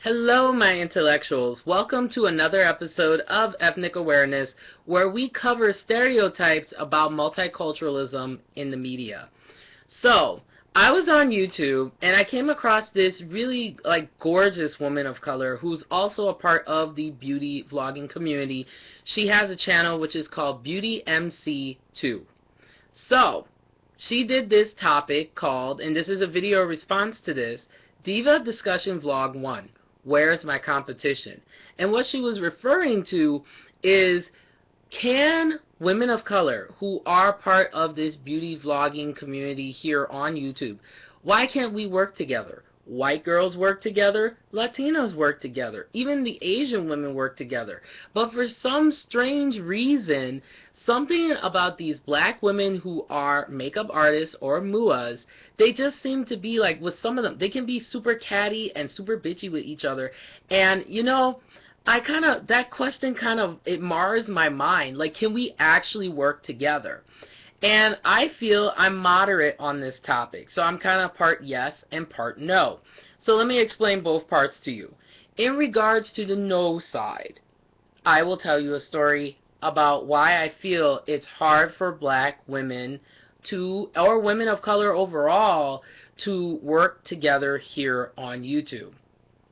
Hello, my intellectuals. Welcome to another episode of Ethnic Awareness, where we cover stereotypes about multiculturalism in the media. So, I was on YouTube, and I came across this really, gorgeous woman of color who's also a part of the beauty vlogging community. She has a channel which is called Beauty MC2. So, she did this topic called, and this is a video response to this, Diva Discussion Vlog 1. Where's my competition? And what she was referring to is, can women of color who are part of this beauty vlogging community here on YouTube, why can't we work together? White girls work together, Latinos work together, even the Asian women work together. But for some strange reason, something about these black women who are makeup artists or MUAs, they just seem to be like, with some of them, they can be super catty and super bitchy with each other. And, you know, that question it mars my mind. Like, can we actually work together? And I feel I'm moderate on this topic. So I'm kind of part yes and part no. So let me explain both parts to you. In regards to the no side, I will tell you a story about why I feel it's hard for black women to, or women of color overall, to work together here on YouTube.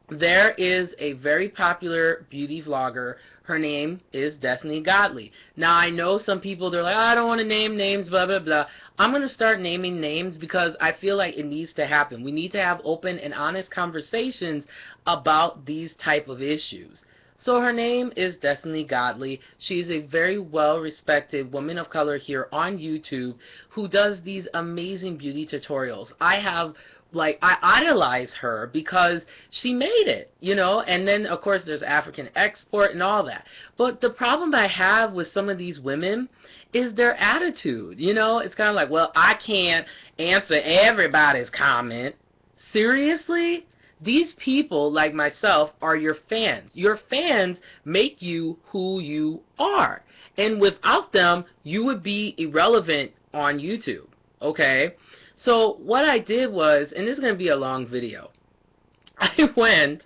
There is a very popular beauty vlogger. Her name is Destiny Godly. Now, I know some people, they're like, oh, I don't want to name names, blah, blah, blah. I'm going to start naming names because I feel like it needs to happen. We need to have open and honest conversations about these type of issues. So her name is Destiny Godly. She's a very well-respected woman of color here on YouTube who does these amazing beauty tutorials. I idolize her because she made it, you know, and then, of course, there's African export and all that. But the problem I have with some of these women is their attitude, you know. It's kind of like, well, I can't answer everybody's comment. Seriously? These people, like myself, are your fans. Your fans make you who you are. And without them, you would be irrelevant on YouTube, okay? So what I did was, and this is going to be a long video, I went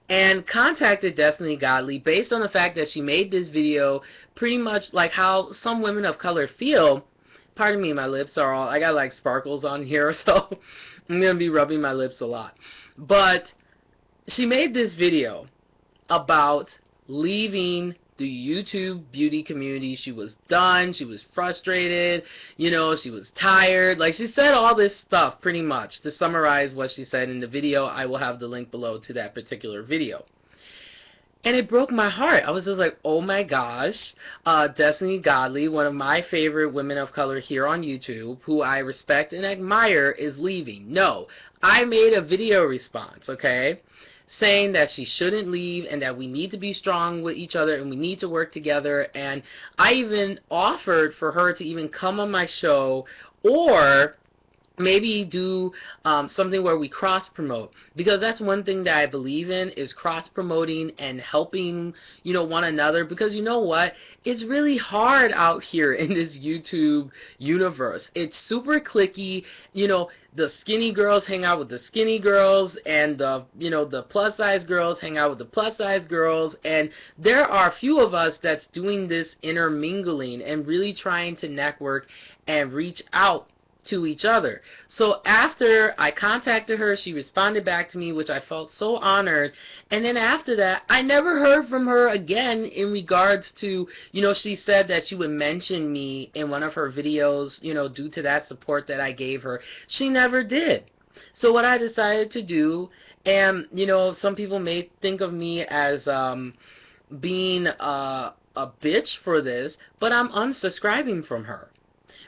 and contacted Destiny Godly based on the fact that she made this video pretty much like how some women of color feel. Pardon me, my lips are all, I got like sparkles on here, so I'm going to be rubbing my lips a lot. But she made this video about leaving the YouTube beauty community. She was done, she was frustrated, you know, she was tired. Like, she said all this stuff pretty much. To summarize what she said in the video, I will have the link below to that particular video. And it broke my heart. I was just like, oh my gosh, Destiny Godly, one of my favorite women of color here on YouTube, who I respect and admire, is leaving. No, I made a video response, okay, saying that she shouldn't leave and that we need to be strong with each other and we need to work together. And I even offered for her to even come on my show, or maybe do something where we cross-promote, because that's one thing that I believe in, is cross-promoting and helping, you know, one another. Because you know what, it's really hard out here in this YouTube universe. It's super cliquey. You know, the skinny girls hang out with the skinny girls, and the, you know, the plus size girls hang out with the plus size girls, and there are a few of us that's doing this intermingling and really trying to network and reach out to each other. So after I contacted her, she responded back to me, which I felt so honored. And then after that, I never heard from her again in regards to, you know, she said that she would mention me in one of her videos, you know, due to that support that I gave her. She never did. So what I decided to do, and, you know, some people may think of me as being a bitch for this, but I'm unsubscribing from her.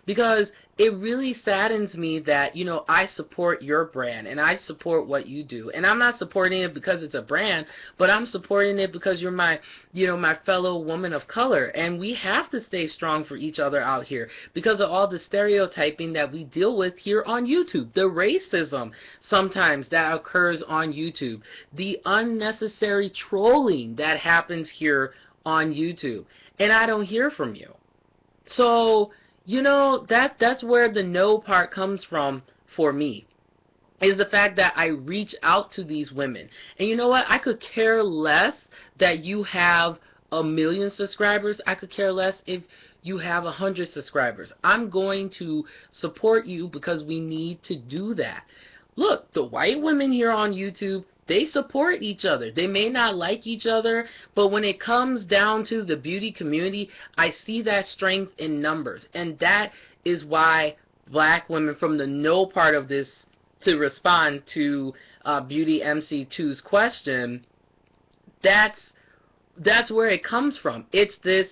Because it really saddens me that, you know, I support your brand and I support what you do. And I'm not supporting it because it's a brand, but I'm supporting it because you're my, you know, my fellow woman of color. And we have to stay strong for each other out here because of all the stereotyping that we deal with here on YouTube. The racism sometimes that occurs on YouTube. The unnecessary trolling that happens here on YouTube. And I don't hear from you. So, you know, that's where the no part comes from for me. is the fact that I reach out to these women. And you know what? I could care less that you have 1,000,000 subscribers. I could care less if you have 100 subscribers. I'm going to support you because we need to do that. Look, the white women here on YouTube, they support each other. They may not like each other, but when it comes down to the beauty community, I see that strength in numbers. And that is why black women, from the no part of this, to respond to Beauty MC2's question, that's where it comes from. It's this,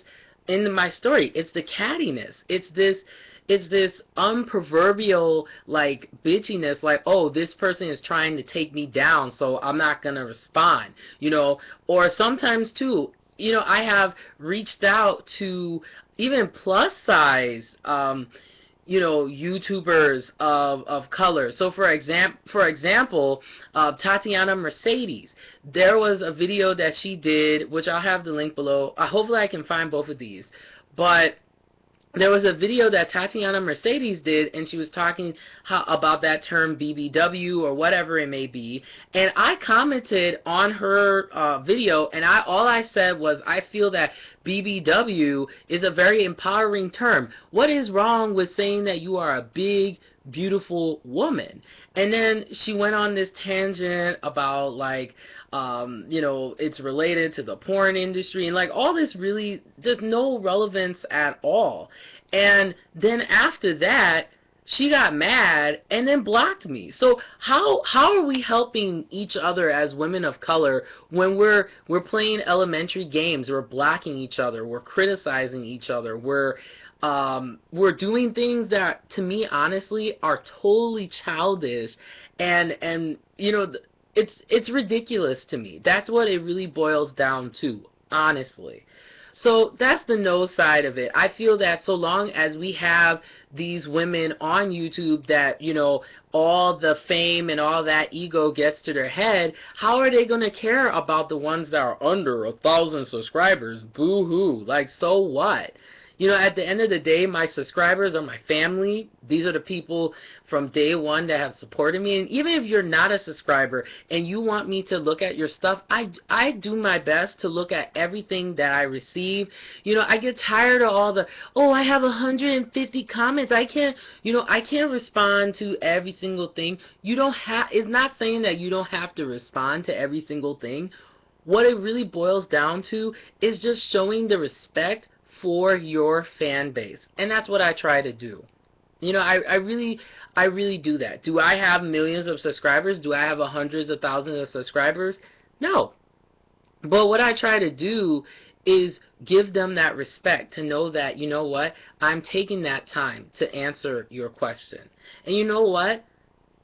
in my story, it's the cattiness. It's this unproverbial, like, bitchiness, like, oh, this person is trying to take me down, so I'm not going to respond, you know. Or sometimes, too, you know, I have reached out to even plus size, you know, YouTubers of color. So for example, TatiAnaMercedes, there was a video that she did, which I'll have the link below. Hopefully I can find both of these. But there was a video that TatiAnaMercedes did, and she was talking about that term BBW or whatever it may be, and I commented on her video, and all I said was, I feel that BBW is a very empowering term. What is wrong with saying that you are a big, beautiful woman? And then she went on this tangent about, like, you know, it's related to the porn industry, and like all this really, there's no relevance at all. And then after that, she got mad and then blocked me. So how are we helping each other as women of color when we're playing elementary games? We're blocking each other, we're criticizing each other, we're doing things that, to me, honestly, are totally childish, and you know, it's ridiculous to me. That's what it really boils down to, honestly. So that's the no side of it. I feel that so long as we have these women on YouTube that, you know, all the fame and all that ego gets to their head, how are they going to care about the ones that are under 1,000 subscribers? Boo-hoo. Like, so what? You know, at the end of the day, my subscribers are my family. These are the people from day one that have supported me. And even if you're not a subscriber and you want me to look at your stuff, I do my best to look at everything that I receive. You know, I get tired of all the, oh, I have 150 comments. I can't, you know, I can't respond to every single thing. You don't have, it's not saying that you don't have to respond to every single thing. What it really boils down to is just showing the respect for your fan base, and that's what I try to do. You know, I really do that. Do I have millions of subscribers? Do I have hundreds of thousands of subscribers? No. But what I try to do is give them that respect, to know that, you know what, I'm taking that time to answer your question. And you know what?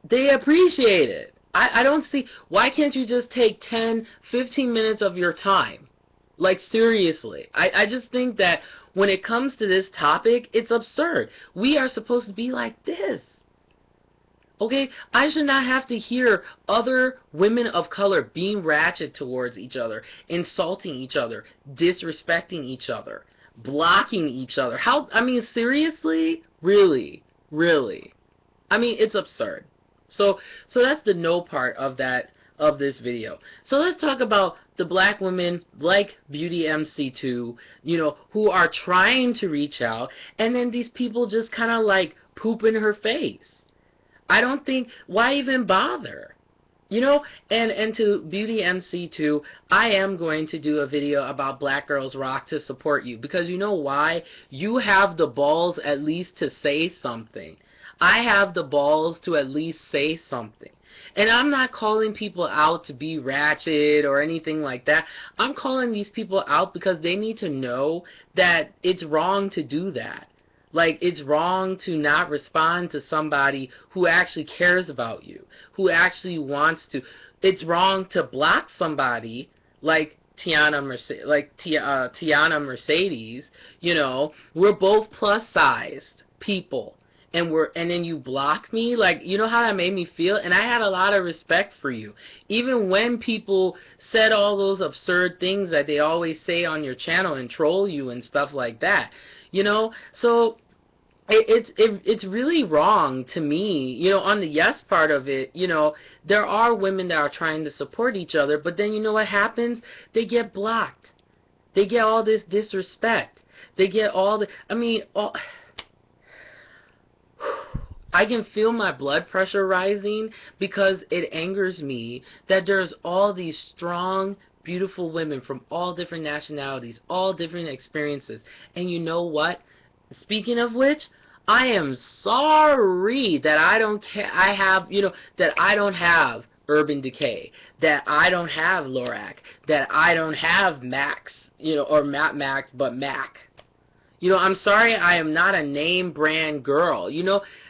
They appreciate it. I don't see, why can't you just take 10, 15 minutes of your time? Like, seriously. I just think that when it comes to this topic, it's absurd. We are supposed to be like this. Okay? I should not have to hear other women of color being ratchet towards each other, insulting each other, disrespecting each other, blocking each other. How, I mean, seriously? Really? Really? I mean, it's absurd. So that's the no part of this video. So let's talk about the black women like Beauty MC2, you know, who are trying to reach out, and then these people just kind of like poop in her face. I don't think, why even bother? You know, and to Beauty MC2, I am going to do a video about Black Girls Rock to support you, because you know why? You have the balls at least to say something. I have the balls to at least say something. And I'm not calling people out to be ratchet or anything like that. I'm calling these people out because they need to know that it's wrong to do that. Like, it's wrong to not respond to somebody who actually cares about you, who actually wants to. It's wrong to block somebody like TatiAnaMercedes. You know, we're both plus-sized people. And then you block me, like, you know how that made me feel? And I had a lot of respect for you. Even when people said all those absurd things that they always say on your channel and troll you and stuff like that. You know? So It's really wrong to me, on the yes part of it. There are women that are trying to support each other, but then you know what happens? They get blocked. They get all this disrespect. They get all the, I can feel my blood pressure rising because it angers me that there's all these strong, beautiful women from all different nationalities, all different experiences. And you know what? Speaking of which, I am sorry that I don't that I don't have Urban Decay, that I don't have Lorac, that I don't have Max, or Max, but Mac. I'm sorry I am not a name brand girl.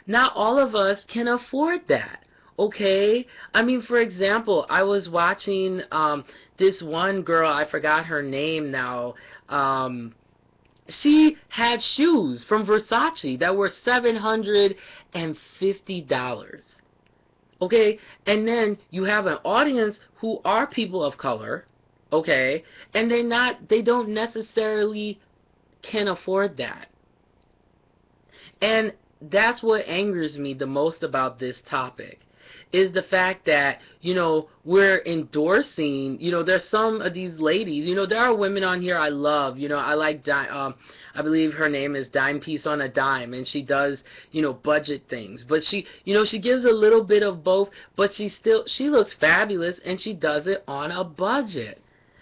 Not all of us can afford that. Okay? For example, I was watching this one girl, I forgot her name now. She had shoes from Versace that were $750. Okay? And then you have an audience who are people of color, okay? And they don't necessarily can afford that. And that's what angers me the most about this topic, is the fact that, we're endorsing, there's some of these ladies, there are women on here I love, I like, I believe her name is Dime Piece on a Dime, and she does, budget things, but she gives a little bit of both, but she looks fabulous, and she does it on a budget.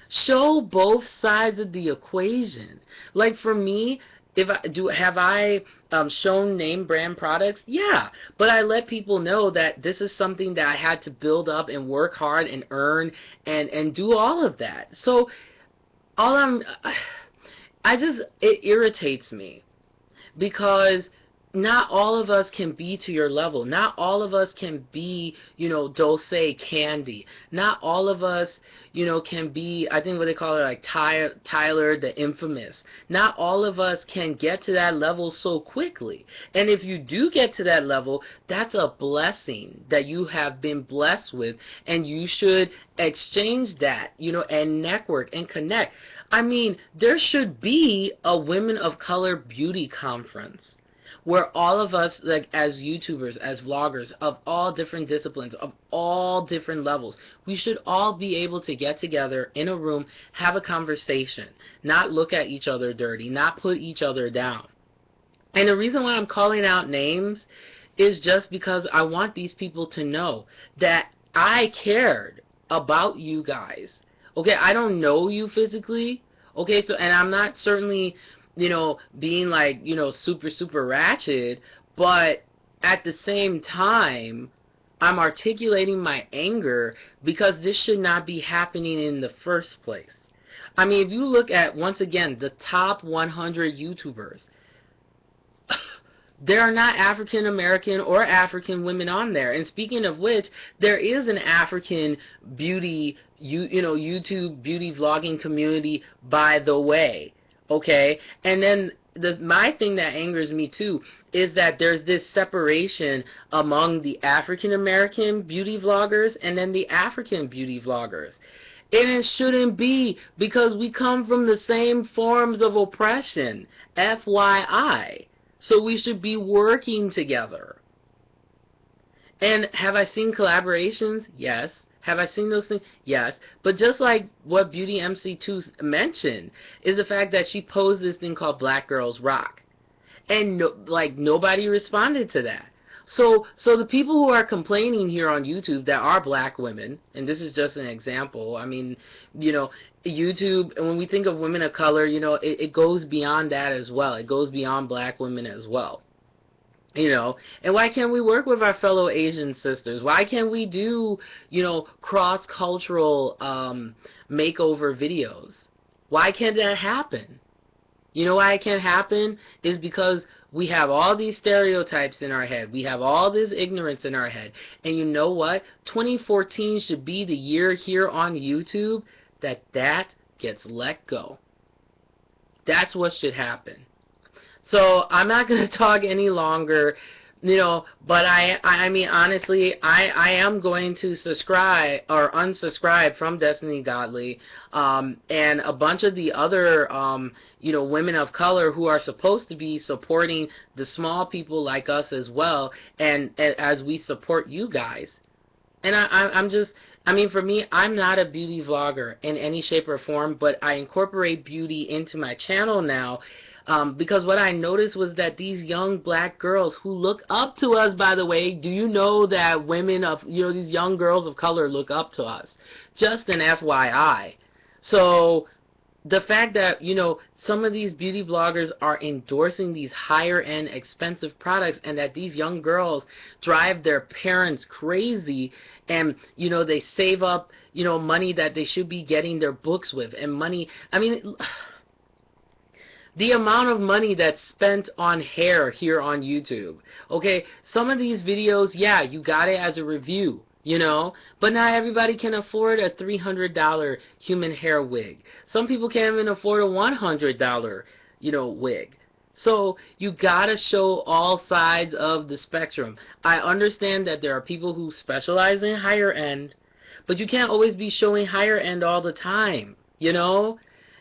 Show both sides of the equation. Like for me, have I shown name brand products? Yeah, but I let people know that this is something that I had to build up and work hard and earn and do all of that. So it irritates me because not all of us can be to your level. Not all of us can be, Dulce Candy. Not all of us, can be, I think what they call it, like Tyler the Infamous. Not all of us can get to that level so quickly. And if you do get to that level, that's a blessing that you have been blessed with, and you should exchange that, and network and connect. There should be a Women of Color Beauty Conference, where all of us, like as YouTubers, as vloggers, of all different disciplines, of all different levels, we should all be able to get together in a room, have a conversation, not look at each other dirty, not put each other down. And the reason why I'm calling out names is just because I want these people to know that I cared about you guys. Okay, I don't know you physically. Okay, so, and I'm not certainly, being like, super, super ratchet, but at the same time, I'm articulating my anger because this should not be happening in the first place. If you look at, once again, the top 100 YouTubers, there are not African American or African women on there. And speaking of which, there is an African beauty, YouTube beauty vlogging community, by the way. Okay? And then my thing that angers me too is that there's this separation among the African American beauty vloggers and then the African beauty vloggers. And it shouldn't be, because we come from the same forms of oppression. FYI. So we should be working together. And have I seen collaborations? Yes. Have I seen those things? Yes. But just like what Beauty MC2 mentioned, is the fact that she posed this thing called Black Girls Rock. And nobody responded to that. So the people who are complaining here on YouTube that are black women, and this is just an example, YouTube, and when we think of women of color, it goes beyond that as well. It goes beyond black women as well. And why can't we work with our fellow Asian sisters? Why can't we do, cross-cultural makeover videos? Why can't that happen? You know why it can't happen? Is because we have all these stereotypes in our head. We have all this ignorance in our head. And you know what? 2014 should be the year here on YouTube that gets let go. That's what should happen. So I'm not going to talk any longer. But I mean, honestly, I am going to subscribe or unsubscribe from Destiny Godly, and a bunch of the other, women of color who are supposed to be supporting the small people like us as well, and as we support you guys. And I'm just, I mean, for me, I'm not a beauty vlogger in any shape or form, but I incorporate beauty into my channel now, because what I noticed was that these young black girls who look up to us, by the way, do you know that women of, these young girls of color look up to us? Just an FYI. So the fact that, some of these beauty bloggers are endorsing these higher end expensive products, and that these young girls drive their parents crazy, and, they save up, money that they should be getting their books with, and money, I mean, the amount of money that's spent on hair here on YouTube. Okay, some of these videos, yeah, you got it as a review, but not everybody can afford a $300 human hair wig. Some people can't even afford a $100, wig. So you gotta show all sides of the spectrum. I understand that there are people who specialize in higher end, but you can't always be showing higher end all the time,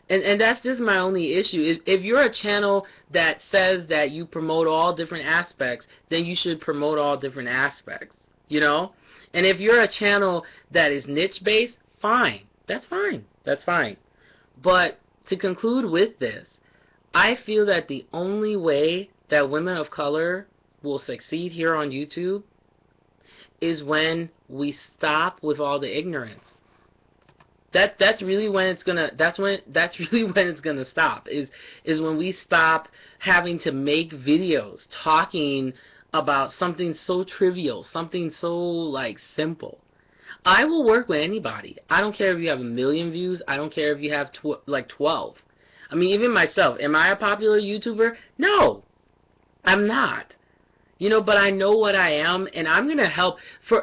And that's just my only issue. If you're a channel that says that you promote all different aspects, then you should promote all different aspects, And if you're a channel that is niche-based, fine. That's fine. That's fine. But to conclude with this, I feel that the only way that women of color will succeed here on YouTube is when we stop with all the ignorance. That's really when it's gonna stop, is when we stop having to make videos talking about something so trivial, something so like simple. I will work with anybody. I don't care if you have 1 million views. I don't care if you have 12. I mean, even myself, am I a popular YouTuber? No, I'm not. But I know what I am, and I'm going to help. To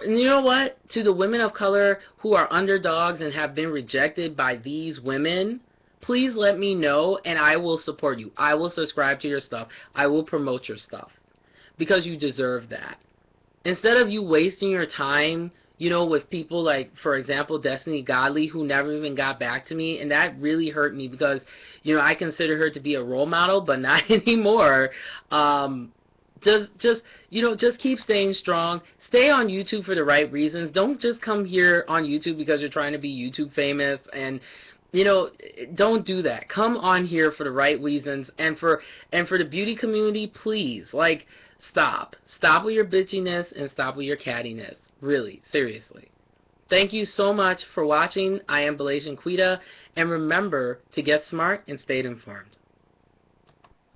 the women of color who are underdogs and have been rejected by these women, please let me know, and I will support you. I will subscribe to your stuff. I will promote your stuff, because you deserve that. Instead of you wasting your time, with people like, for example, Destiny Godly, who never even got back to me, and that really hurt me because, I consider her to be a role model, but not anymore. Just keep staying strong. Stay on YouTube for the right reasons. Don't just come here on YouTube because you're trying to be YouTube famous, and don't do that. Come on here for the right reasons, and for the beauty community, please, stop with your bitchiness and stop with your cattiness. Really, seriously. Thank you so much for watching. I am Belasian Quita, and remember to get smart and stay informed.